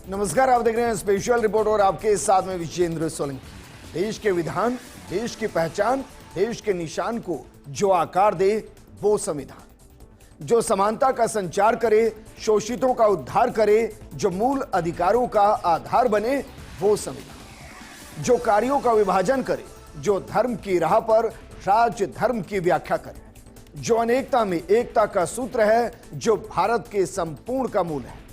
नमस्कार, आप देख रहे हैं स्पेशल रिपोर्ट और आपके साथ में विजेंद्र सोलंकी। देश के विधान, देश की पहचान, देश के निशान को जो आकार दे वो संविधान, जो समानता का संचार करे, शोषितों का उद्धार करे, जो मूल अधिकारों का आधार बने वो संविधान, जो कार्यों का विभाजन करे, जो धर्म की राह पर राज धर्म की व्याख्या करे, जो अनेकता में एकता का सूत्र है, जो भारत के संपूर्ण का मूल है,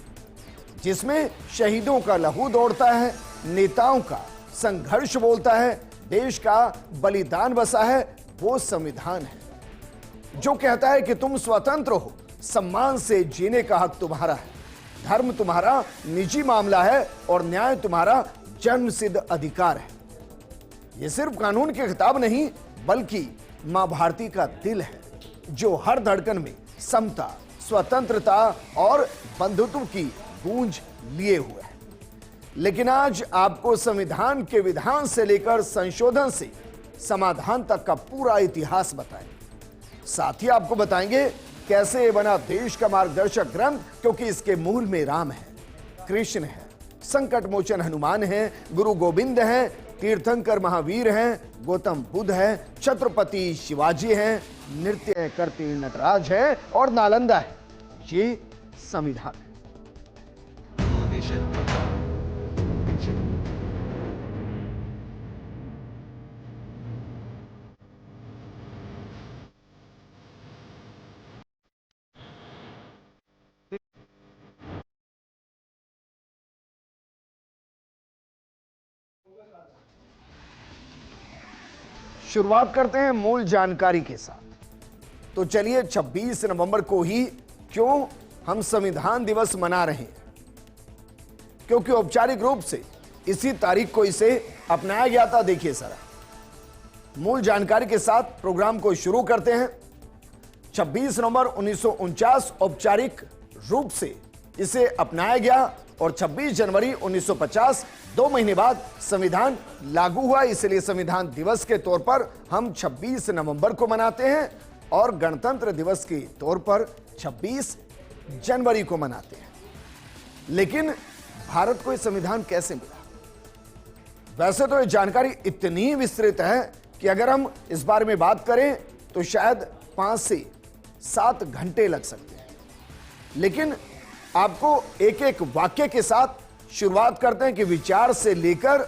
जिसमें शहीदों का लहू दौड़ता है, नेताओं का संघर्ष बोलता है, देश का बलिदान बसा है, वो संविधान है। जो कहता है कि तुम स्वतंत्र हो, सम्मान से जीने का हक तुम्हारा है, धर्म तुम्हारा निजी मामला है और न्याय तुम्हारा जन्मसिद्ध अधिकार है। यह सिर्फ कानून की किताब नहीं बल्कि मां भारती का दिल है, जो हर धड़कन में समता, स्वतंत्रता और बंधुत्व की गूंज लिए हुए है। लेकिन आज आपको संविधान के विधान से लेकर संशोधन से समाधान तक का पूरा इतिहास बताएंगे। साथ ही आपको बताएंगे कैसे ये बना देश का मार्गदर्शक ग्रंथ, क्योंकि इसके मूल में राम है, कृष्ण है, संकट मोचन हनुमान है, गुरु गोविंद है, तीर्थंकर महावीर हैं, गौतम बुद्ध है, छत्रपति शिवाजी हैं, नृत्य करती नटराज है और नालंदा है। ये संविधान है। शुरुआत करते हैं मूल जानकारी के साथ। तो चलिए 26 नवंबर को ही क्यों हम संविधान दिवस मना रहे हैं, क्योंकि औपचारिक रूप से इसी तारीख को इसे अपनाया गया था। देखिए जरा, मूल जानकारी के साथ प्रोग्राम को शुरू करते हैं। 26 नवंबर 1949 औपचारिक रूप से इसे अपनाया गया और 26 जनवरी 1950 2 महीने बाद संविधान लागू हुआ। इसलिए संविधान दिवस के तौर पर हम 26 नवंबर को मनाते हैं और गणतंत्र दिवस के तौर पर 26 जनवरी को मनाते हैं। लेकिन भारत को यह संविधान कैसे मिला? वैसे तो यह जानकारी इतनी विस्तृत है कि अगर हम इस बारे में बात करें तो शायद 5 से 7 घंटे लग सकते हैं। लेकिन आपको एक एक वाक्य के साथ शुरुआत करते हैं कि विचार से लेकर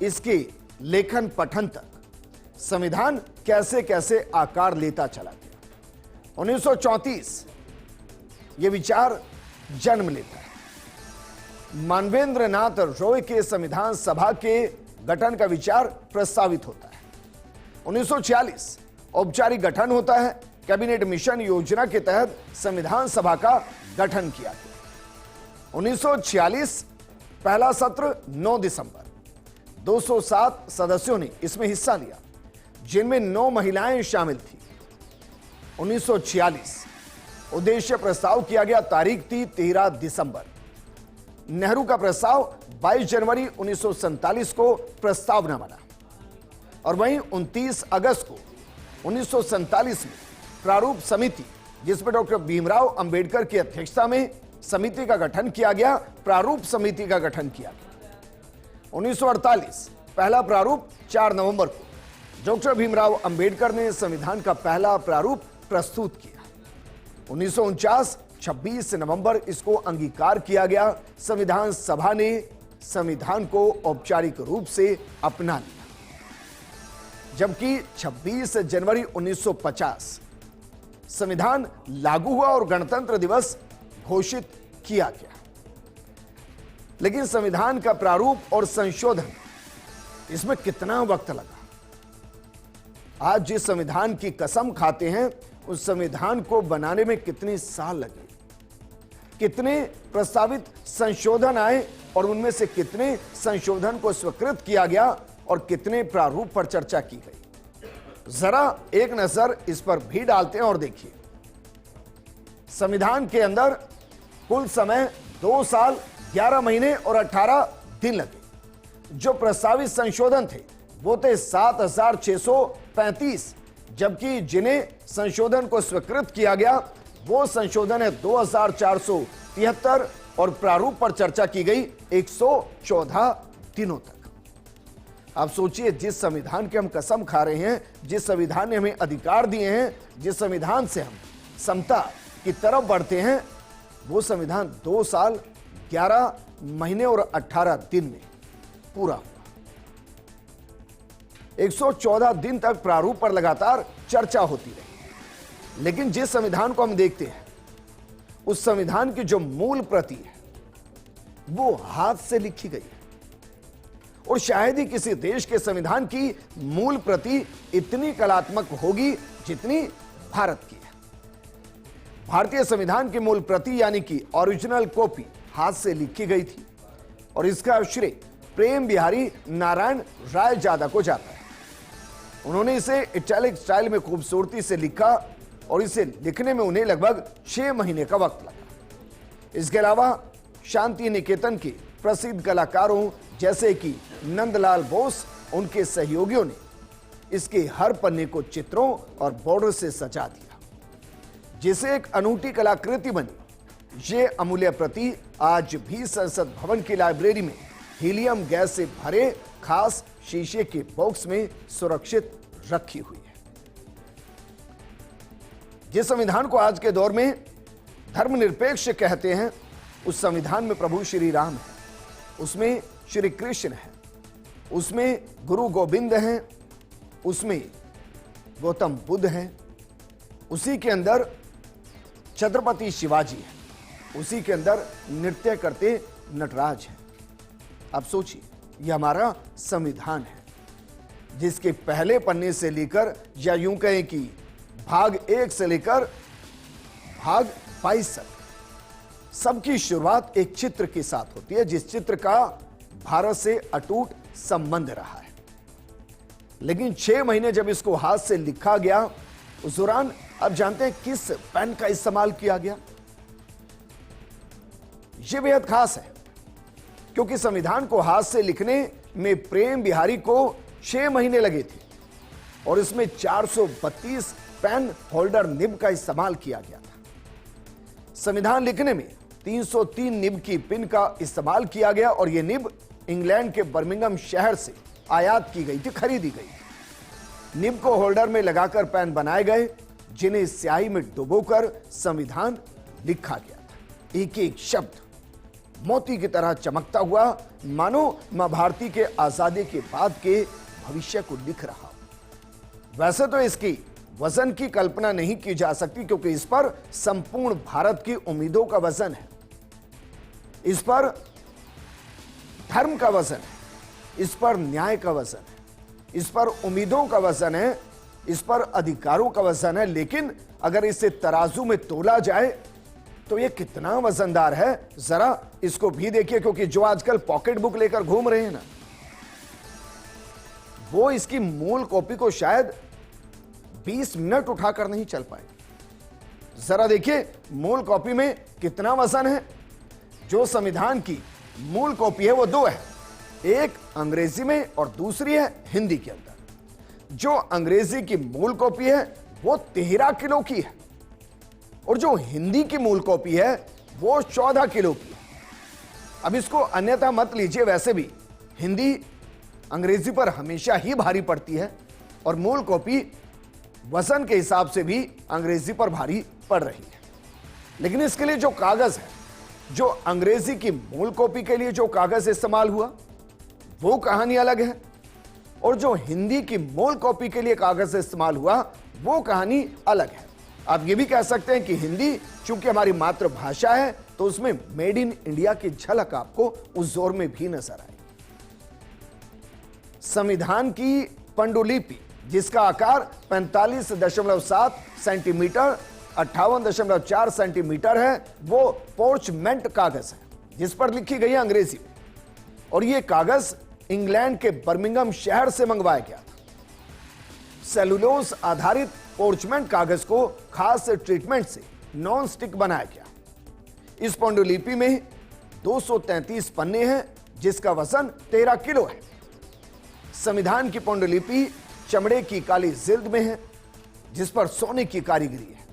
इसके लेखन पठन तक संविधान कैसे कैसे आकार लेता चला गया। 1934 यह विचार जन्म लेता है। मानवेंद्र नाथ रॉय के संविधान सभा के गठन का विचार प्रस्तावित होता है। 1946 औपचारिक गठन होता है। कैबिनेट मिशन योजना के तहत संविधान सभा का गठन किया गया। 1946 पहला सत्र 9 दिसंबर, 207 सदस्यों ने इसमें हिस्सा लिया, जिनमें 9 महिलाएं शामिल थी। 1946 उद्देश्य प्रस्ताव किया गया, तारीख थी 13 दिसंबर। नेहरू का प्रस्ताव 22 जनवरी 1947 को प्रस्तावना बना और वहीं 29 अगस्त को 1947 में प्रारूप समिति, जिसमें डॉक्टर भीमराव अंबेडकर की अध्यक्षता में समिति का गठन किया गया, प्रारूप समिति का गठन किया गया। 1948 पहला प्रारूप 4 नवंबर को डॉक्टर भीमराव अंबेडकर ने संविधान का पहला प्रारूप प्रस्तुत किया। 1949 26 नवंबर इसको अंगीकार किया गया। संविधान सभा ने संविधान को औपचारिक रूप से अपना लिया, जबकि 26 जनवरी 1950 संविधान लागू हुआ और गणतंत्र दिवस घोषित किया गया। लेकिन संविधान का प्रारूप और संशोधन, इसमें कितना वक्त लगा? आज जिस संविधान की कसम खाते हैं, उस संविधान को बनाने में कितने साल लगे, कितने प्रस्तावित संशोधन आए और उनमें से कितने संशोधन को स्वीकृत किया गया और कितने प्रारूप पर चर्चा की गई। जरा एक नजर इस पर भी डालते हैं और देखिए। संविधान के अंदर कुल समय 2 साल 11 महीने और 18 दिन लगे। जो प्रस्तावित संशोधन थे वो थे 7635, जबकि जिन्हें संशोधन को स्वीकृत किया गया वो संशोधन है 2473 और प्रारूप पर चर्चा की गई 114 दिनों तक। आप सोचिए, जिस संविधान की हम कसम खा रहे हैं, जिस संविधान ने हमें अधिकार दिए हैं, जिस संविधान से हम समता की तरफ बढ़ते हैं, वो संविधान 2 साल 11 महीने और 18 दिन में पूरा हुआ। 114 दिन तक प्रारूप पर लगातार चर्चा होती रही, लेकिन जिस संविधान को हम देखते हैं, उस संविधान की जो मूल प्रति है वो हाथ से लिखी गई है। और शायद ही किसी देश के संविधान की मूल प्रति इतनी कलात्मक होगी जितनी भारत की है। भारतीय संविधान की मूल प्रति यानी कि ओरिजिनल कॉपी हाथ से लिखी गई थी और इसका श्रेय प्रेम बिहारी नारायण राय जादा को जाता है। उन्होंने इसे इटैलिक स्टाइल में खूबसूरती से लिखा और इसे लिखने में उन्हें लगभग 6 महीने का वक्त लगा। इसके अलावा शांति निकेतन के प्रसिद्ध कलाकारों जैसे कि नंदलाल बोस, उनके सहयोगियों ने इसके हर पन्ने को चित्रों और बॉर्डर से सजा दिया, जिसे एक अनूठी कलाकृति बनी। ये अमूल्य प्रति आज भी संसद भवन की लाइब्रेरी में हीलियम गैस से भरे खास शीशे के बॉक्स में सुरक्षित रखी हुई है। जिस संविधान को आज के दौर में धर्मनिरपेक्ष कहते हैं, उस संविधान में प्रभु श्री राम है, उसमें श्री कृष्ण है, उसमें गुरु गोविंद हैं, उसमें गौतम बुद्ध हैं, उसी के अंदर छत्रपति शिवाजी है, उसी के अंदर नृत्य करते नटराज हैं। आप सोचिए, यह हमारा संविधान है जिसके पहले पन्ने से लेकर, या यूं कहें कि भाग 1 से लेकर भाग 22 तक सबकी शुरुआत एक चित्र के साथ होती है, जिस चित्र का भारत से अटूट संबंध रहा है। लेकिन 6 महीने जब इसको हाथ से लिखा गया, उस दौरान अब जानते हैं किस पेन का इस्तेमाल किया गया। यह बेहद खास है क्योंकि संविधान को हाथ से लिखने में प्रेम बिहारी को 6 महीने लगे थे और इसमें 432 पेन होल्डर निब का इस्तेमाल किया गया था। संविधान लिखने में 303 निब की पिन का इस्तेमाल किया गया और यह निब इंग्लैंड के बर्मिंघम शहर से आयात की गई थी, खरीदी गई थी। निब को होल्डर में लगाकर पेन बनाए गए, जिन्हें स्याही में डुबोकर संविधान लिखा गया था। एक एक शब्द मोती की तरह चमकता हुआ, मानो मां भारती के आजादी के बाद के भविष्य को लिख रहा। वैसे तो इसकी वजन की कल्पना नहीं की जा सकती क्योंकि इस पर संपूर्ण भारत की उम्मीदों का वजन है, इस पर धर्म का वजन है, इस पर न्याय का वजन है, इस पर उम्मीदों का वजन है, इस पर अधिकारों का वजन है। लेकिन अगर इसे तराजू में तोला जाए तो ये कितना वजनदार है, जरा इसको भी देखिए। क्योंकि जो आजकल पॉकेट बुक लेकर घूम रहे हैं ना, वो इसकी मूल कॉपी को शायद 20 मिनट उठाकर नहीं चल पाए। जरा देखिए मूल कॉपी में कितना वजन है। जो संविधान की मूल कॉपी है वो 2 है, एक अंग्रेजी में और दूसरी है हिंदी के अंदर। जो अंग्रेजी की मूल कॉपी है वो 13 किलो की है और जो हिंदी की मूल कॉपी है वो 14 किलो की है। अब इसको अन्यथा मत लीजिए, वैसे भी हिंदी अंग्रेजी पर हमेशा ही भारी पड़ती है और मूल कॉपी वजन के हिसाब से भी अंग्रेजी पर भारी पड़ रही है। लेकिन इसके लिए जो कागज है, जो अंग्रेजी की मूल कॉपी के लिए जो कागज इस्तेमाल हुआ वो कहानी अलग है, और जो हिंदी की मूल कॉपी के लिए कागज इस्तेमाल हुआ वो कहानी अलग है। आप ये भी कह सकते हैं कि हिंदी चूंकि हमारी मातृभाषा है तो उसमें मेड इन इंडिया की झलक आपको उस जोर में भी नजर आई। संविधान की पांडुलिपि जिसका आकार 45.7 सेंटीमीटर 58.4 सेंटीमीटर है, वो पोर्चमेंट कागज है जिस पर लिखी गई है अंग्रेजी में, और यह कागज इंग्लैंड के बर्मिंघम शहर से मंगवाया गया था। सेलुलोज आधारित पोर्चमेंट कागज को खास ट्रीटमेंट से नॉन स्टिक बनाया गया। इस पांडुलिपि में 233 पन्ने हैं जिसका वजन 13 किलो है। संविधान की पांडुलिपि चमड़े की काली जिल्द में है जिस पर सोने की कारीगरी है।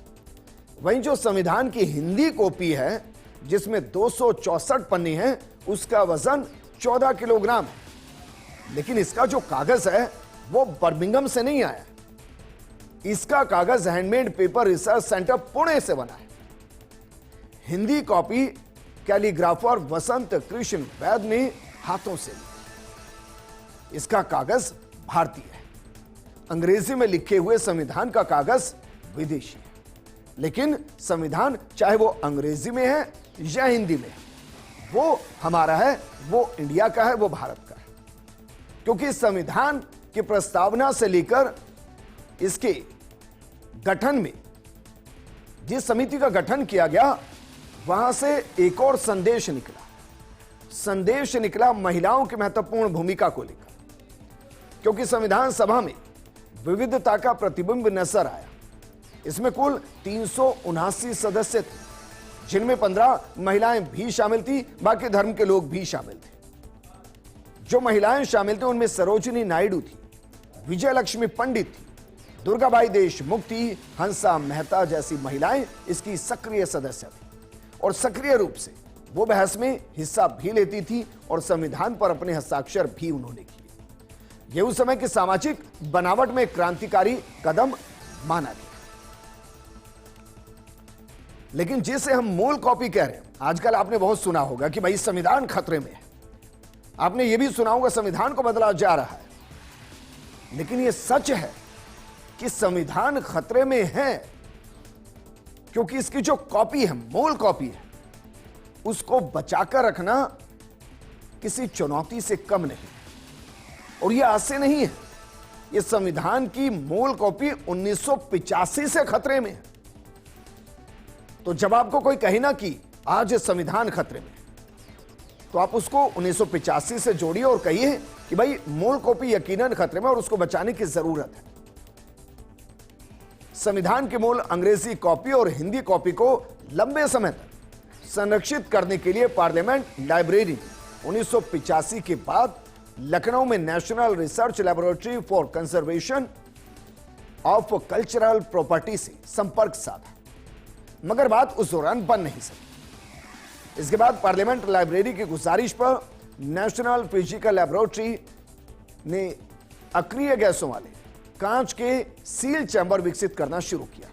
वहीं जो संविधान की हिंदी कॉपी है जिसमें 264 पन्ने हैं, उसका वजन 14 किलोग्राम है। लेकिन इसका जो कागज है वो बर्मिंघम से नहीं आया। इसका कागज handmade paper research centre Pune से बना है। हिंदी कॉपी कैलीग्राफर वसंत कृष्ण वैद ने हाथों से ली। इसका कागज भारतीय है। अंग्रेजी में लिखे हुए संविधान का कागज विदेशी है। लेकिन संविधान चाहे वो अंग्रेजी में है या हिंदी में है, वो हमारा है, वो इंडिया का है, वो भारत का है। क्योंकि संविधान की प्रस्तावना से लेकर इसके गठन में जिस समिति का गठन किया गया, वहां से एक और संदेश निकला महिलाओं की महत्वपूर्ण भूमिका को लेकर। क्योंकि संविधान सभा में विविधता का प्रतिबिंब नजर आया। इसमें कुल 379 सदस्य थे, जिनमें 15 महिलाएं भी शामिल थी, बाकी धर्म के लोग भी शामिल थे। जो महिलाएं शामिल थी उनमें सरोजिनी नायडू थी, विजयलक्ष्मी पंडित थी, दुर्गाबाई देशमुख थी, हंसा मेहता जैसी महिलाएं इसकी सक्रिय सदस्य थी और सक्रिय रूप से वो बहस में हिस्सा भी लेती थी और संविधान पर अपने हस्ताक्षर भी उन्होंने किए। यह उस समय की सामाजिक बनावट में क्रांतिकारी कदम माना गया। लेकिन जिसे हम मूल कॉपी कह रहे हैं, आजकल आपने बहुत सुना होगा कि भाई संविधान खतरे में है। आपने यह भी सुना होगा संविधान को बदला जा रहा है। लेकिन यह सच है कि संविधान खतरे में है, क्योंकि इसकी जो कॉपी है, मूल कॉपी है, उसको बचाकर रखना किसी चुनौती से कम नहीं। और यह आज से नहीं है, यह संविधान की मूल कॉपी 1985 से खतरे में है। तो जब आपको कोई कहे ना कि आज संविधान खतरे में, तो आप उसको 1985 से जोड़िए और कहिए कि भाई मूल कॉपी यकीनन खतरे में और उसको बचाने की जरूरत है। संविधान की मूल अंग्रेजी कॉपी और हिंदी कॉपी को लंबे समय तक संरक्षित करने के लिए पार्लियामेंट लाइब्रेरी 1985 के बाद लखनऊ में national research laboratory for conservation of cultural property से संपर्क साधा, मगर बात उस दौरान बन नहीं सकी। इसके बाद पार्लियामेंट लाइब्रेरी की गुजारिश पर नेशनल फिजिकल लैबोरेटरी ने अक्रिय गैसों वाले कांच के सील चैंबर विकसित करना शुरू किया।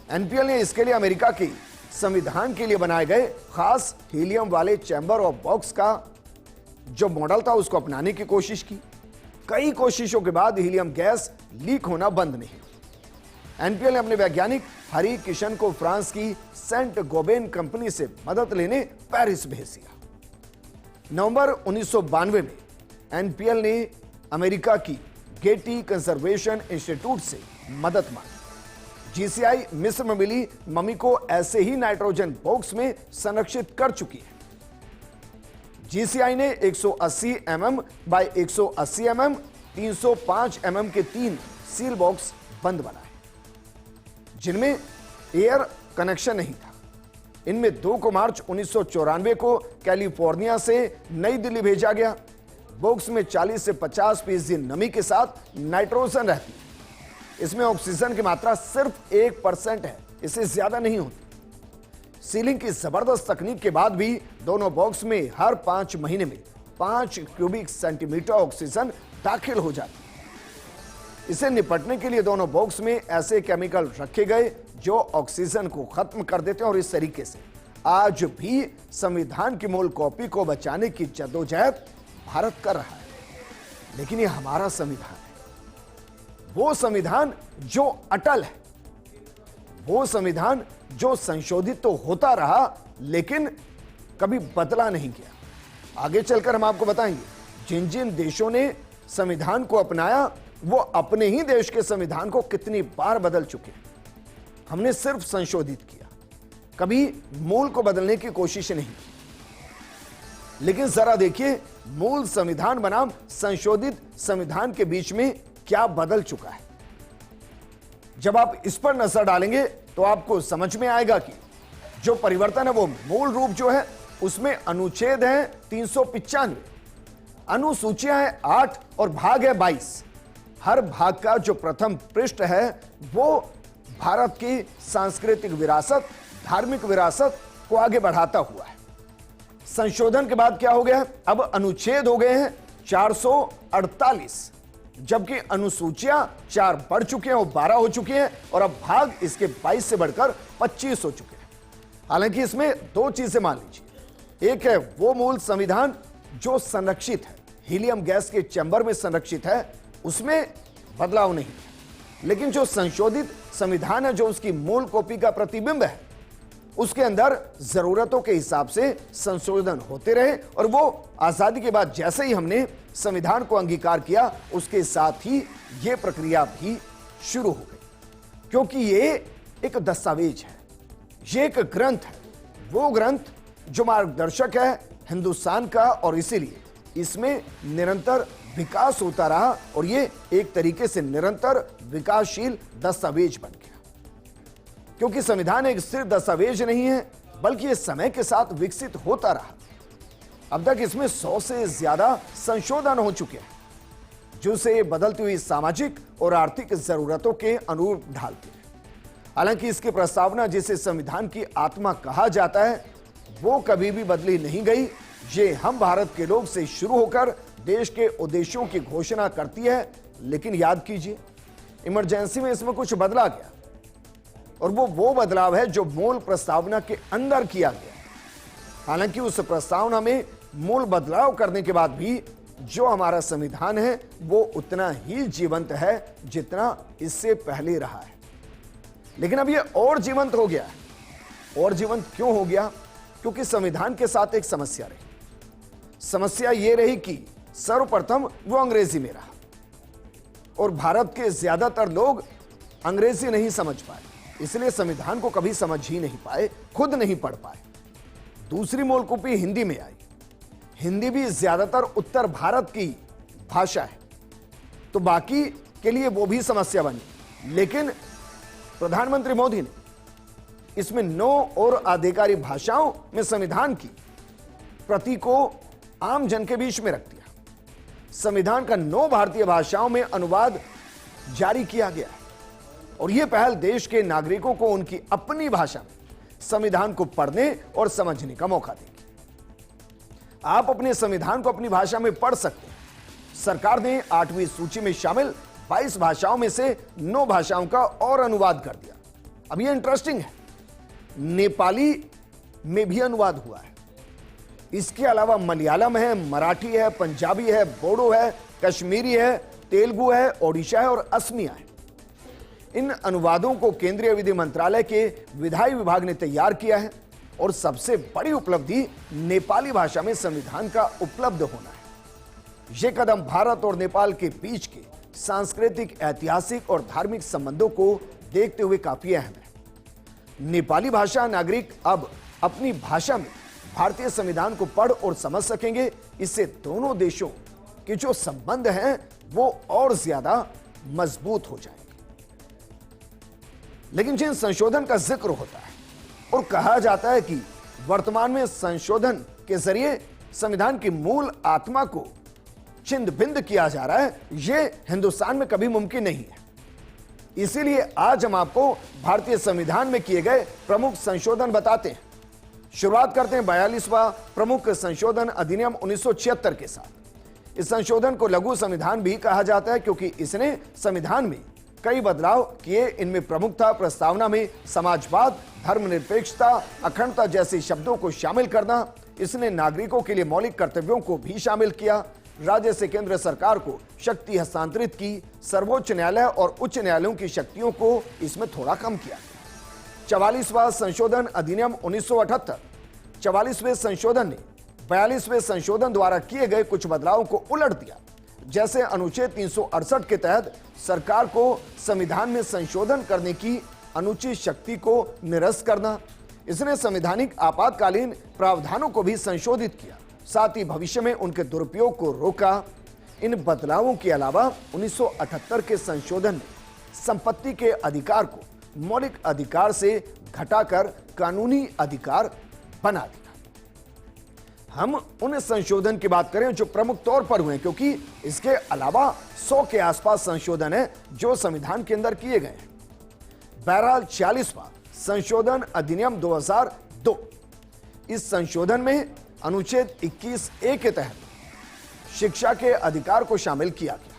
एनपीएल ने इसके लिए अमेरिका के संविधान के लिए बनाए गए खास हीलियम वाले चैंबर और बॉक्स का जो मॉडल था उसको अपनाने की कोशिश की। कई कोशिशों के बाद हीलियम गैस लीक होना बंद नहीं हुई। एनपीएल ने अपने वैज्ञानिक हरि किशन को फ्रांस की सेंट गोबेन कंपनी से मदद लेने पेरिस भेज दिया। नवंबर 1992 में एनपीएल ने अमेरिका की गेटी कंजर्वेशन इंस्टीट्यूट से मदद मांगी। जीसीआई मिस्र में मिली मम्मी को ऐसे ही नाइट्रोजन बॉक्स में संरक्षित कर चुकी है। जीसीआई ने 180 mm बाय 180 mm 305 mm के 3 सील बॉक्स बंद बनाए, जिनमें एयर कनेक्शन नहीं था। इनमें 2 को मार्च 1994 को कैलिफोर्निया से नई दिल्ली भेजा गया। बॉक्स में 40 से 50% नमी के साथ नाइट्रोजन रहती है। इसमें ऑक्सीजन की मात्रा सिर्फ 1% है, इससे ज्यादा नहीं होती। सीलिंग की जबरदस्त तकनीक के बाद भी दोनों बॉक्स में हर 5 महीने में 5 क्यूबिक सेंटीमीटर ऑक्सीजन दाखिल हो जाती है। इसे निपटने के लिए दोनों बॉक्स में ऐसे केमिकल रखे गए जो ऑक्सीजन को खत्म कर देते हैं और इस तरीके से आज भी संविधान की मूल कॉपी को बचाने की जद्दोजहद भारत कर रहा है। लेकिन यह हमारा संविधान है, वो संविधान जो अटल है, वो संविधान जो संशोधित तो होता रहा लेकिन कभी बदला नहीं गया। आगे चलकर हम आपको बताएंगे जिन जिन देशों ने संविधान को अपनाया वो अपने ही देश के संविधान को कितनी बार बदल चुके हैं। हमने सिर्फ संशोधित किया, कभी मूल को बदलने की कोशिश नहीं की। लेकिन जरा देखिए मूल संविधान बनाम संशोधित संविधान के बीच में क्या बदल चुका है। जब आप इस पर नजर डालेंगे तो आपको समझ में आएगा कि जो परिवर्तन है वो मूल रूप जो है उसमें अनुच्छेद है 395, अनुसूचियां है 8 और भाग है 22। हर भाग का जो प्रथम पृष्ठ है वो भारत की सांस्कृतिक विरासत, धार्मिक विरासत को आगे बढ़ाता हुआ है। संशोधन के बाद क्या हो गया? अब अनुच्छेद हो गए हैं 448, जबकि अनुसूचियां 4 बढ़ चुके हैं और 12 हो चुके हैं, और अब भाग इसके 22 से बढ़कर 25 हो चुके हैं। हालांकि इसमें 2 चीजें मान लीजिए। एक है वो मूल संविधान जो संरक्षित है, हीलियम गैस के चैम्बर में संरक्षित है, उसमें बदलाव नहीं है। लेकिन जो संशोधित संविधान है, जो उसकी मूल कॉपी का प्रतिबिंब है, उसके अंदर जरूरतों के हिसाब से संशोधन होते रहे, और वो आजादी के बाद जैसे ही हमने संविधान को अंगीकार किया, उसके साथ ही यह प्रक्रिया भी शुरू हो गई। क्योंकि ये एक दस्तावेज है, ये एक ग्रंथ है, वो ग्रंथ जो मार्गदर्शक है हिंदुस्तान का, और इसीलिए इसमें निरंतर विकास होता रहा, और ये एक तरीके से निरंतर विकासशील दस्तावेज बन गया। क्योंकि संविधान एक स्थिर दस्तावेज नहीं है, बल्कि ये समय के साथ विकसित होता रहा। अब तक इसमें 100 से ज्यादा संशोधन हो चुके हैं, जो से बदलती हुई सामाजिक और आर्थिक जरूरतों के अनुरूप ढालते हैं। हालांकि इसकी प्रस्तावना, जिसे संविधान की आत्मा कहा जाता है, वो कभी भी बदली नहीं गई। ये हम भारत के लोग से शुरू होकर देश के उद्देश्यों की घोषणा करती है। लेकिन याद कीजिए, इमरजेंसी में इसमें कुछ बदला गया, और वो बदलाव है जो मूल प्रस्तावना के अंदर किया गया। हालांकि उस प्रस्तावना में मूल बदलाव करने के बाद भी जो हमारा संविधान है, वो उतना ही जीवंत है जितना इससे पहले रहा है। लेकिन अब ये और जीवंत हो गया है। और जीवंत क्यों हो गया? क्योंकि संविधान के साथ एक समस्या रही। समस्या ये रही कि सर्वप्रथम वो अंग्रेजी में रहा, और भारत के ज्यादातर लोग अंग्रेजी नहीं समझ पाए, इसलिए संविधान को कभी समझ ही नहीं पाए, खुद नहीं पढ़ पाए। दूसरी मूल कॉपी हिंदी में आई। हिंदी भी ज्यादातर उत्तर भारत की भाषा है, तो बाकी के लिए वो भी समस्या बनी। लेकिन प्रधानमंत्री मोदी ने इसमें 9 और आधिकारिक भाषाओं में संविधान की प्रति को आम जन के बीच में रख दिया। संविधान का 9 भारतीय भाषाओं में अनुवाद जारी किया गया है, और यह पहल देश के नागरिकों को उनकी अपनी भाषा में संविधान को पढ़ने और समझने का मौका देगी। आप अपने संविधान को अपनी भाषा में पढ़ सकते हैं। सरकार ने 8वीं सूची में शामिल 22 भाषाओं में से 9 भाषाओं का और अनुवाद कर दिया। अब यह इंटरेस्टिंग है, नेपाली में भी अनुवाद हुआ है। इसके अलावा मलयालम है, मराठी है, पंजाबी है, बोडो है, कश्मीरी है, तेलुगु है, ओडिशा है और असमिया है। इन अनुवादों को केंद्रीय विधि मंत्रालय के विधायी विभाग ने तैयार किया है, और सबसे बड़ी उपलब्धि नेपाली भाषा में संविधान का उपलब्ध होना है। यह कदम भारत और नेपाल के बीच के सांस्कृतिक, ऐतिहासिक और धार्मिक संबंधों को देखते हुए काफी अहम है। नेपाली भाषा नागरिक अब अपनी भाषा में भारतीय संविधान को पढ़ और समझ सकेंगे। इससे दोनों देशों के जो संबंध हैं वो और ज्यादा मजबूत हो जाएंगे। लेकिन जिन संशोधन का जिक्र होता है और कहा जाता है कि वर्तमान में संशोधन के जरिए संविधान की मूल आत्मा को छिंद-भिंद किया जा रहा है, यह हिंदुस्तान में कभी मुमकिन नहीं है। इसीलिए आज हम आपको भारतीय संविधान में किए गए प्रमुख संशोधन बताते हैं। शुरुआत करते हैं 42वां प्रमुख संशोधन अधिनियम 1976 के साथ। इस संशोधन को लघु संविधान भी कहा जाता है, क्योंकि इसने संविधान में कई बदलाव किए। इनमें प्रमुख था प्रस्तावना में समाजवाद, धर्मनिरपेक्षता, अखंडता जैसे शब्दों को शामिल करना। इसने नागरिकों के लिए मौलिक कर्तव्यों को भी शामिल किया। राज्य से केंद्र सरकार को शक्ति हस्तांतरित की। सर्वोच्च न्यायालय और उच्च न्यायालयों की शक्तियों को इसमें थोड़ा कम किया। 44वां संशोधन अधिनियम 1978। 44वें संशोधन ने 42वें संशोधन द्वारा किए गए कुछ बदलावों को उलट दिया, जैसे अनुच्छेद 368 के तहत सरकार को संविधान में संशोधन करने की अनुचित शक्ति को निरस्त करना। इसने संवैधानिक आपातकालीन प्रावधानों को भी संशोधित किया, साथ ही भविष्य में उनके दुरुपयोग को रोका। इन बदलावों के अलावा 1978 के संशोधन ने संपत्ति के अधिकार को मौलिक अधिकार से घटाकर कानूनी अधिकार बना दिया। हम उन संशोधन की बात करें जो प्रमुख तौर पर हुए, क्योंकि इसके अलावा 100 के आसपास संशोधन है जो संविधान के अंदर किए गए हैं। बहरहाल 46वां संशोधन अधिनियम 2002 इस संशोधन में अनुच्छेद 21A के तहत शिक्षा के अधिकार को शामिल किया गया।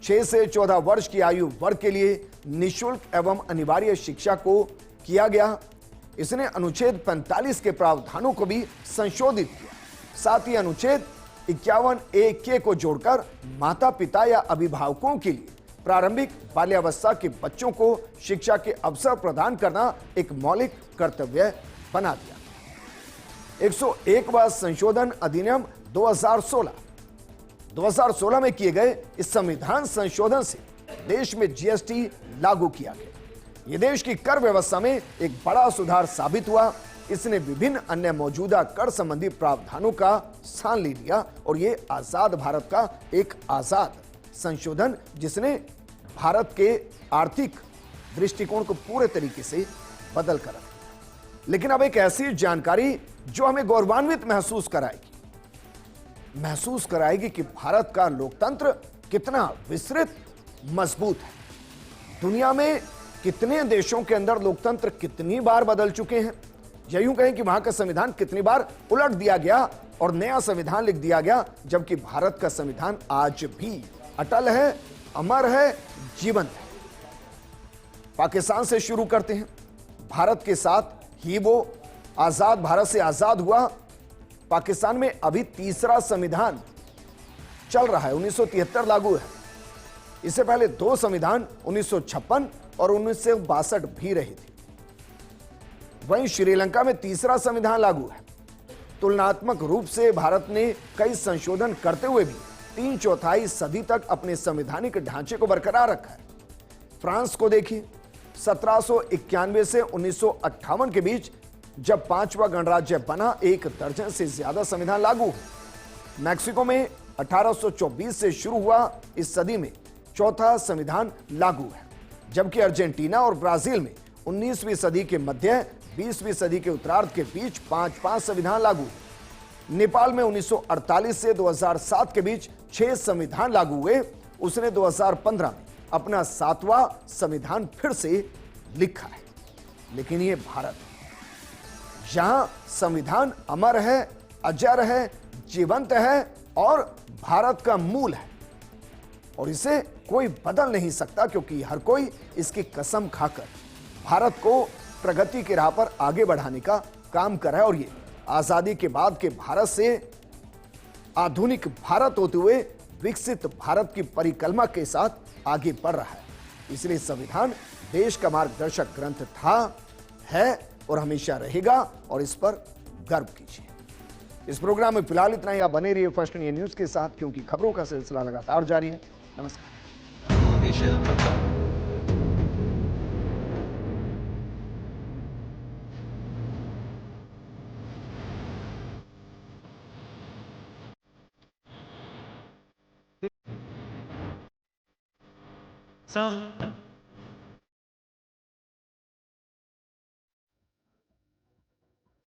6 से 14 वर्ष की आयु वर्ग के लिए निःशुल्क एवं अनिवार्य शिक्षा को किया गया। इसने अनुच्छेद 45 के प्रावधानों को भी संशोधित किया। साथ ही अनुच्छेद 51A के को जोड़कर माता पिता या अभिभावकों के लिए प्रारंभिक बाल्यावस्था के बच्चों को शिक्षा के अवसर प्रदान करना एक मौलिक कर्तव्य बना दिया। 101वां संशोधन अधिनियम 2016 में किए गए इस संविधान संशोधन से देश में जीएसटी लागू किया गया। यह देश की कर व्यवस्था में एक बड़ा सुधार साबित हुआ। इसने विभिन्न अन्य मौजूदा कर संबंधी प्रावधानों का स्थान ले लिया और यह आजाद भारत का एक आजाद संशोधन जिसने भारत के आर्थिक दृष्टिकोण को पूरे तरीके से बदल कर रखा। लेकिन अब एक ऐसी जानकारी जो हमें गौरवान्वित महसूस कराएगी कि भारत का लोकतंत्र कितना विस्तृत मजबूत है। दुनिया में कितने देशों के अंदर लोकतंत्र कितनी बार बदल चुके हैं, या यूं कहें कि वहां का संविधान कितनी बार उलट दिया गया और नया संविधान लिख दिया गया, जबकि भारत का संविधान आज भी अटल है, अमर है, जीवंत है। पाकिस्तान से शुरू करते हैं। भारत के साथ ही वो आजाद भारत से आजाद हुआ। पाकिस्तान में अभी तीसरा संविधान चल रहा है, 1973 लागू है। इससे पहले 2 संविधान 1956 और 1962 भी रहे थे। वहीं श्रीलंका में तीसरा संविधान लागू है। तुलनात्मक रूप से भारत ने कई संशोधन करते हुए भी 3/4 सदी तक अपने संवैधानिक ढांचे को बरकरार रखा है। फ्रांस को देखिए, 1791 से 1958 के बीच जब 5वां गणराज्य बना, 1 दर्जन से ज्यादा संविधान लागू हुए। मैक्सिको में 1824 से शुरू हुआ इस सदी में 4था संविधान लागू है, जबकि अर्जेंटीना और ब्राजील में 19वीं सदी के मध्य 20वीं सदी के उत्तरार्ध के बीच 5 संविधान लागू हुए। नेपाल में 1948 से 2007 के बीच 6 संविधान लागू हुए। उसने 2015 में अपना 7वां संविधान फिर से लिखा है। लेकिन ये भारत है, जहां संविधान अमर है, अजर है, जीवंत है और भारत का मूल है और इसे कोई बदल नहीं सकता, क्योंकि हर कोई इसकी कसम खाकर भारत को प्रगति की राह पर आगे बढ़ाने का काम कर रहा है। और ये आजादी के बाद के भारत से आधुनिक भारत होते हुए विकसित भारत की परिकल्पना के साथ आगे बढ़ रहा है। इसलिए संविधान देश का मार्गदर्शक ग्रंथ था, है और हमेशा रहेगा और इस पर गर्व कीजिए। इस प्रोग्राम में फिलहाल इतना ही। आप बने रहिए फर्स्ट इंडिया न्यूज के साथ, क्योंकि खबरों का सिलसिला लगातार जारी है। नमस्कार। Some